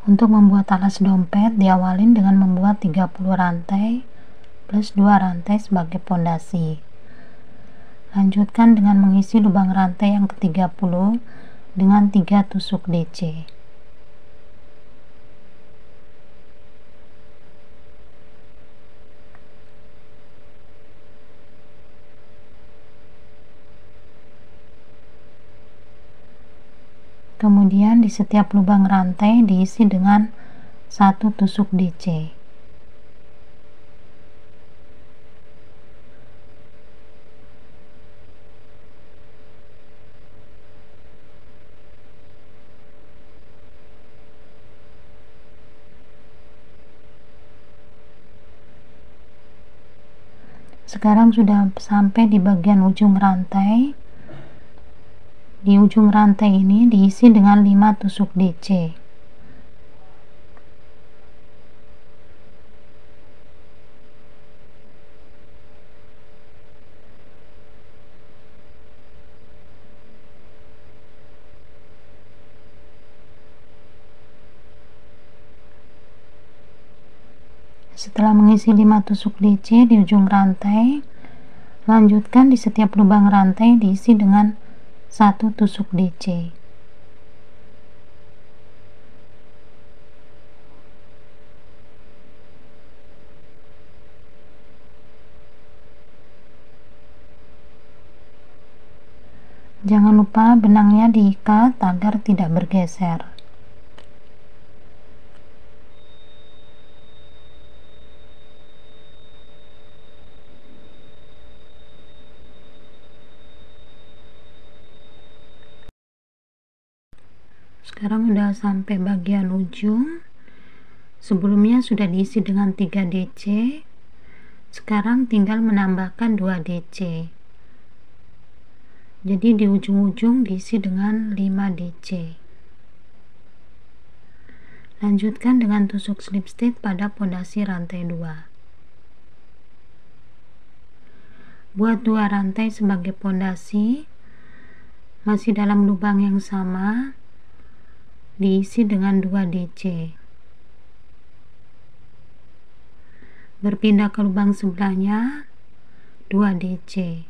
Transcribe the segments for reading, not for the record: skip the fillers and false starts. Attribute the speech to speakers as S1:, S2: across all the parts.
S1: Untuk membuat alas dompet, diawalin dengan membuat 30 rantai plus 2 rantai sebagai pondasi. Lanjutkan dengan mengisi lubang rantai yang ke-30 dengan 3 tusuk DC. Kemudian di setiap lubang rantai diisi dengan 1 tusuk DC. Sekarang sudah sampai di bagian ujung rantai. Di ujung rantai ini diisi dengan 5 tusuk DC. Setelah mengisi 5 tusuk DC di ujung rantai, lanjutkan di setiap lubang rantai diisi dengan 1 tusuk DC. Jangan lupa benangnya diikat agar tidak bergeser. Sekarang udah sampai bagian ujung. Sebelumnya sudah diisi dengan 3 DC. Sekarang tinggal menambahkan 2 DC. Jadi di ujung-ujung diisi dengan 5 DC. Lanjutkan dengan tusuk slip stitch pada pondasi rantai 2. Buat 2 rantai sebagai pondasi, masih dalam lubang yang sama, diisi dengan 2 DC. Berpindah ke lubang sebelahnya, 2 DC.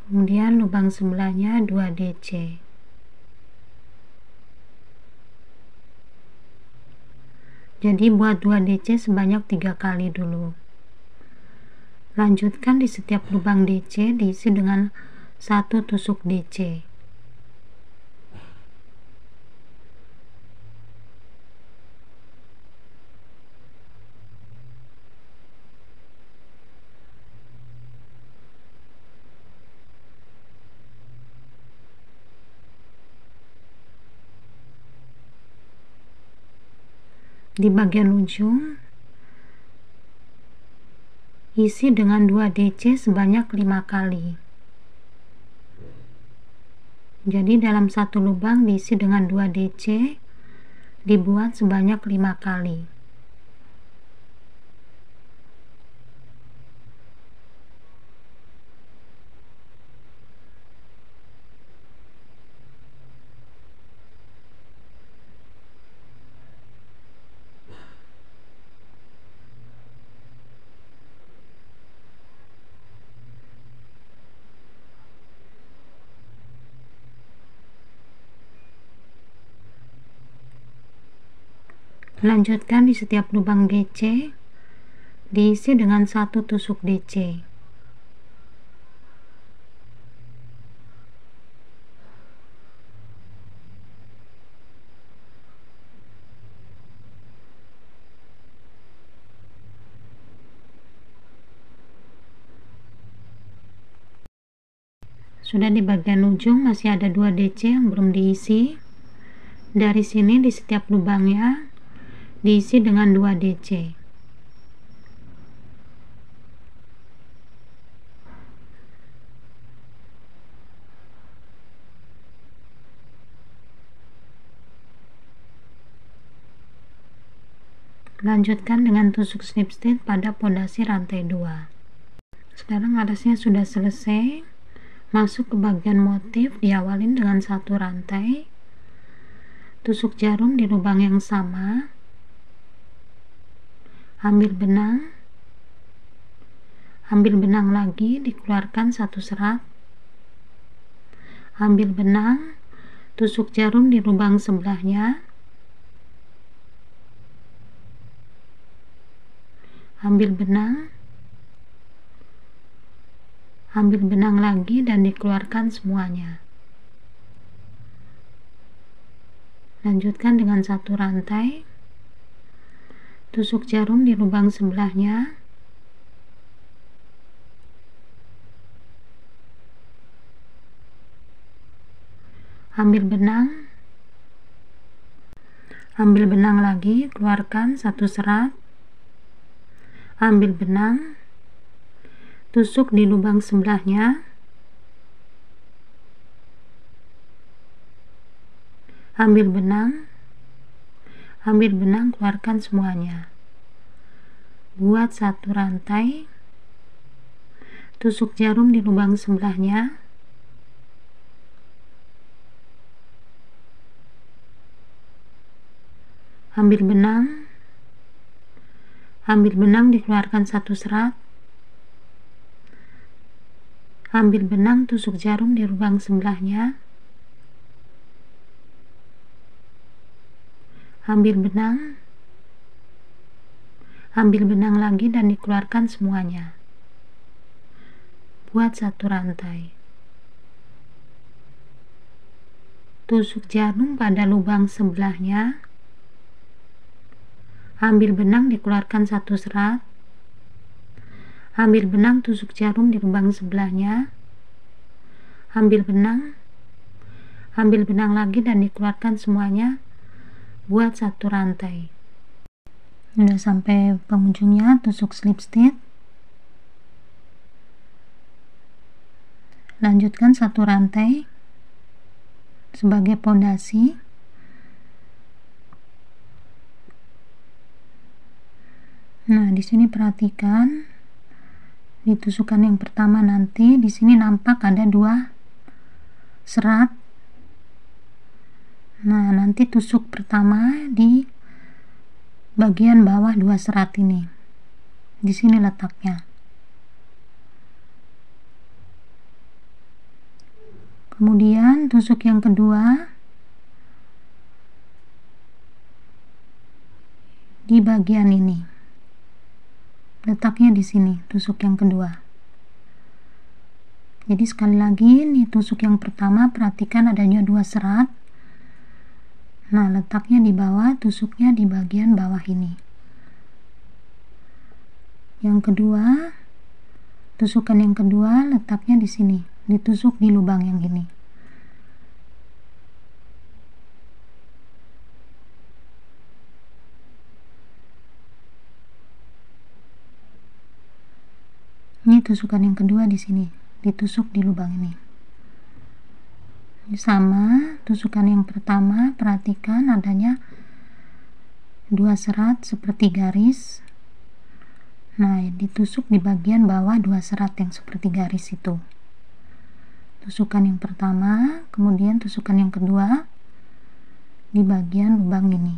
S1: Kemudian lubang sebelahnya 2 DC. Jadi buat 2 DC sebanyak 3 kali dulu. Lanjutkan di setiap lubang DC diisi dengan 1 tusuk DC. Di bagian ujung isi dengan 2 DC sebanyak 5 kali. Jadi dalam satu lubang diisi dengan 2 DC, dibuat sebanyak 5 kali. Lanjutkan di setiap lubang DC diisi dengan 1 tusuk DC. Sudah di bagian ujung masih ada 2 DC yang belum diisi. Dari sini di setiap lubangnya diisi dengan 2 DC. Lanjutkan dengan tusuk slip stitch pada pondasi rantai 2. Sekarang alasnya sudah selesai. Masuk ke bagian motif, diawalin dengan 1 rantai, tusuk jarum di lubang yang sama, ambil benang lagi, dikeluarkan 1 serat, ambil benang, tusuk jarum di lubang sebelahnya, ambil benang lagi dan dikeluarkan semuanya. Lanjutkan dengan 1 rantai, tusuk jarum di lubang sebelahnya, ambil benang lagi, keluarkan 1 serat, ambil benang, tusuk di lubang sebelahnya, ambil benang, keluarkan semuanya. Buat 1 rantai, tusuk jarum di lubang sebelahnya, ambil benang, dikeluarkan 1 serat, ambil benang, tusuk jarum di lubang sebelahnya, ambil benang lagi dan dikeluarkan semuanya. Buat 1 rantai, tusuk jarum pada lubang sebelahnya, ambil benang, dikeluarkan 1 serat, ambil benang, tusuk jarum di lubang sebelahnya, ambil benang lagi dan dikeluarkan semuanya. Buat 1 rantai. Udah sampai penghujungnya, tusuk slip stitch, lanjutkan 1 rantai sebagai pondasi. Nah, di sini perhatikan di tusukan yang pertama nanti di sini nampak ada 2 serat. Nah, nanti tusuk pertama di bagian bawah 2 serat ini. Di sini letaknya. Kemudian tusuk yang kedua di bagian ini. Letaknya di sini, tusuk yang kedua. Jadi sekali lagi, nih tusuk yang pertama, perhatikan adanya 2 serat. Nah, letaknya di bawah, tusuknya di bagian bawah ini. Yang kedua, tusukan yang kedua letaknya di sini, ditusuk di lubang yang ini. Ini tusukan yang kedua di sini, ditusuk di lubang ini. Sama tusukan yang pertama, perhatikan adanya 2 serat seperti garis. Nah, ditusuk di bagian bawah 2 serat yang seperti garis itu. Tusukan yang pertama, kemudian tusukan yang kedua di bagian lubang ini.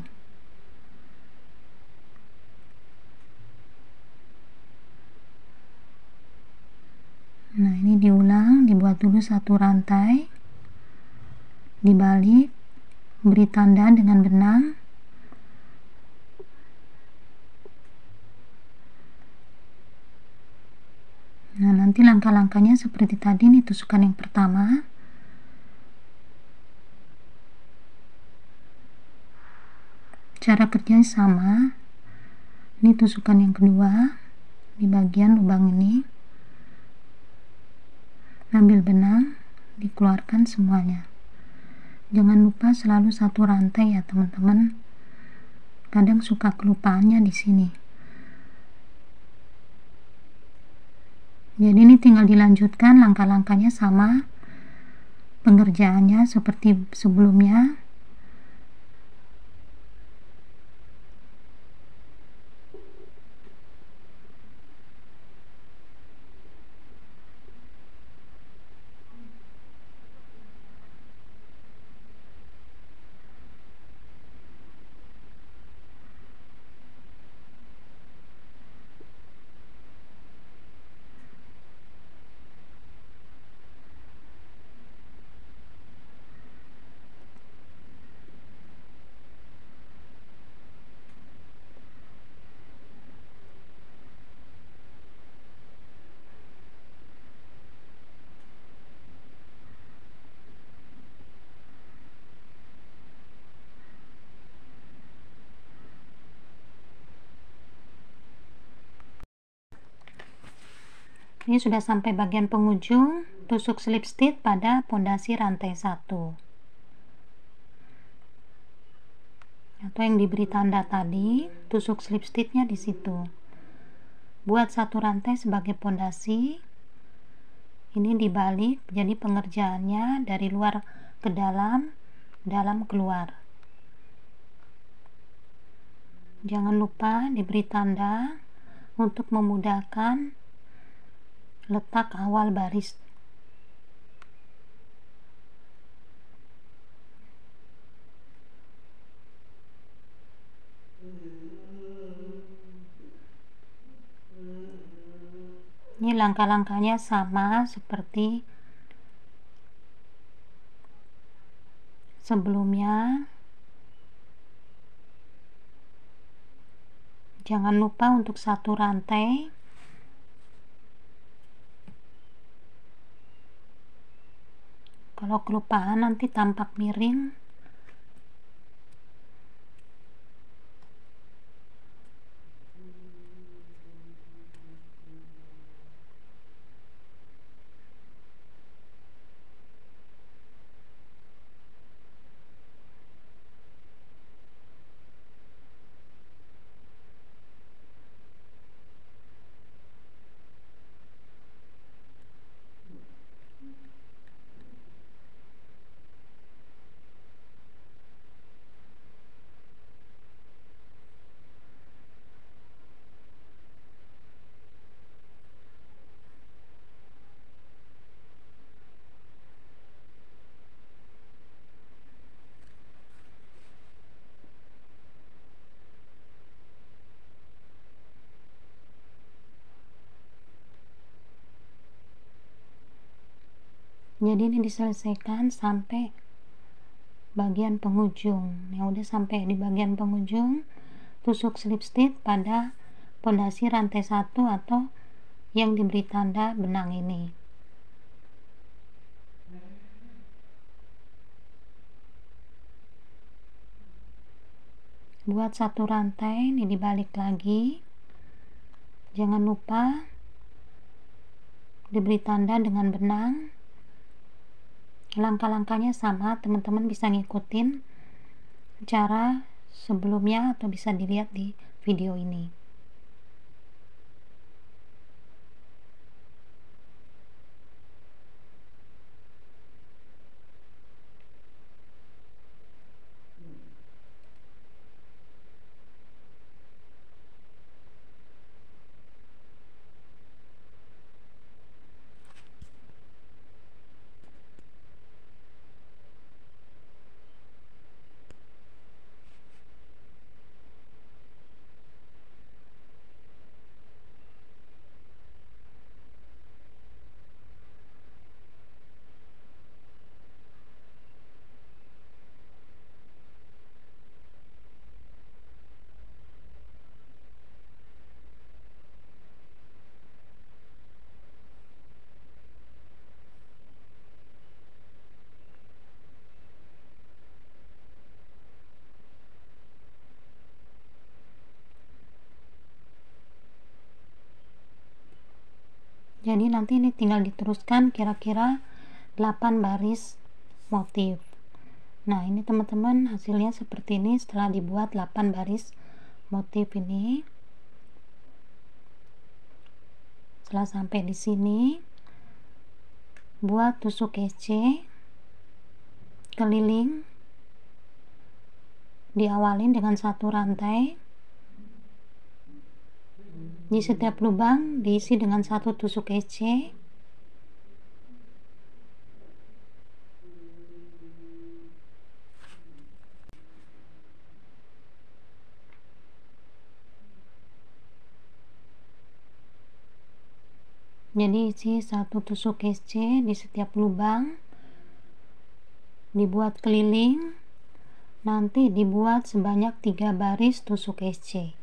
S1: Nah, ini diulang, dibuat dulu 1 rantai, dibalik, beri tanda dengan benang, nah nanti langkah-langkahnya seperti tadi. Nih tusukan yang pertama, cara kerjanya sama. Ini tusukan yang kedua di bagian lubang ini, ambil benang, dikeluarkan semuanya. Jangan lupa selalu 1 rantai ya teman-teman, kadang suka kelupaannya di sini. Jadi ini tinggal dilanjutkan, langkah-langkahnya sama, pengerjaannya seperti sebelumnya. Ini sudah sampai bagian penghujung, tusuk slip stitch pada pondasi rantai 1 atau yang diberi tanda tadi, tusuk slip stitchnya di situ. Buat satu rantai sebagai pondasi. Ini dibalik, jadi pengerjaannya dari luar ke dalam, dalam keluar. Jangan lupa diberi tanda untuk memudahkan letak awal baris. Ini langkah-langkahnya sama seperti sebelumnya. Jangan lupa untuk satu rantai kalau kelupaan nanti tampak miring. Jadi ini diselesaikan sampai bagian penghujung. Yang udah sampai di bagian penghujung, tusuk slip stitch pada pondasi rantai 1 atau yang diberi tanda benang ini. Buat satu rantai, ini dibalik lagi. Jangan lupa diberi tanda dengan benang. Langkah-langkahnya sama, teman-teman bisa ngikutin cara sebelumnya atau bisa dilihat di video ini. Jadi nanti ini tinggal diteruskan kira-kira 8 baris motif. Nah, ini teman-teman hasilnya seperti ini setelah dibuat 8 baris motif ini. Setelah sampai di sini, buat tusuk kece keliling, diawalin dengan satu rantai. Di setiap lubang diisi dengan satu tusuk kece. Jadi isi satu tusuk kece di setiap lubang, dibuat keliling, nanti dibuat sebanyak 3 baris tusuk kece.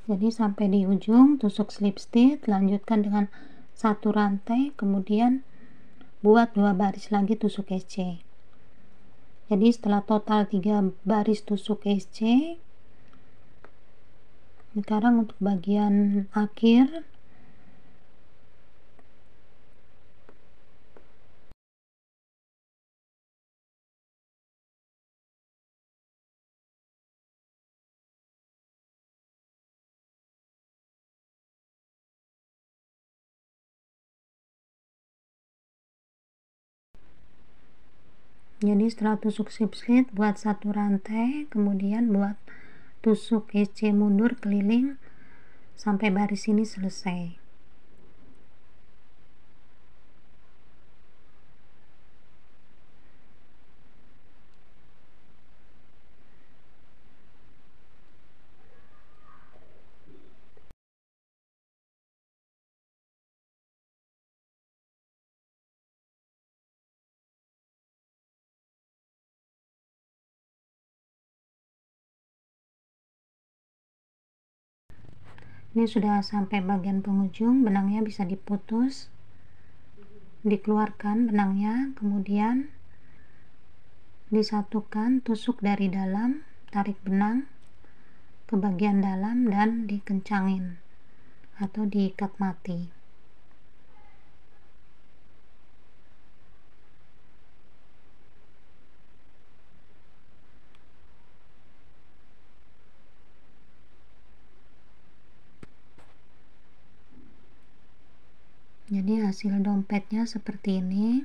S1: Jadi sampai di ujung tusuk slip stitch, lanjutkan dengan 1 rantai, kemudian buat 2 baris lagi tusuk SC. Jadi setelah total 3 baris tusuk SC, sekarang untuk bagian akhir jadi setelah tusuk slip-slip buat 1 rantai, kemudian buat tusuk SC mundur keliling sampai baris ini selesai. Ini sudah sampai bagian penghujung, benangnya bisa diputus, dikeluarkan benangnya, kemudian disatukan, tusuk dari dalam, tarik benang ke bagian dalam dan dikencangin atau diikat mati. Jadi hasil dompetnya seperti ini.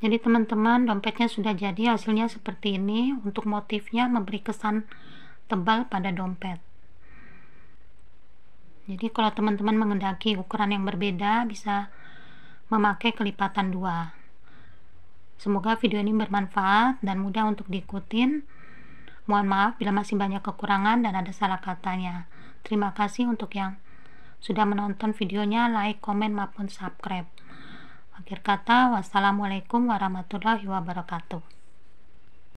S1: Jadi teman-teman, dompetnya sudah jadi, hasilnya seperti ini. Untuk motifnya memberi kesan tebal pada dompet. Jadi kalau teman-teman mengendaki ukuran yang berbeda, bisa memakai kelipatan 2. Semoga video ini bermanfaat dan mudah untuk diikutin. Mohon maaf bila masih banyak kekurangan dan ada salah katanya. Terima kasih untuk yang sudah menonton videonya, like, komen, maupun subscribe. Akhir kata, wassalamualaikum warahmatullahi wabarakatuh.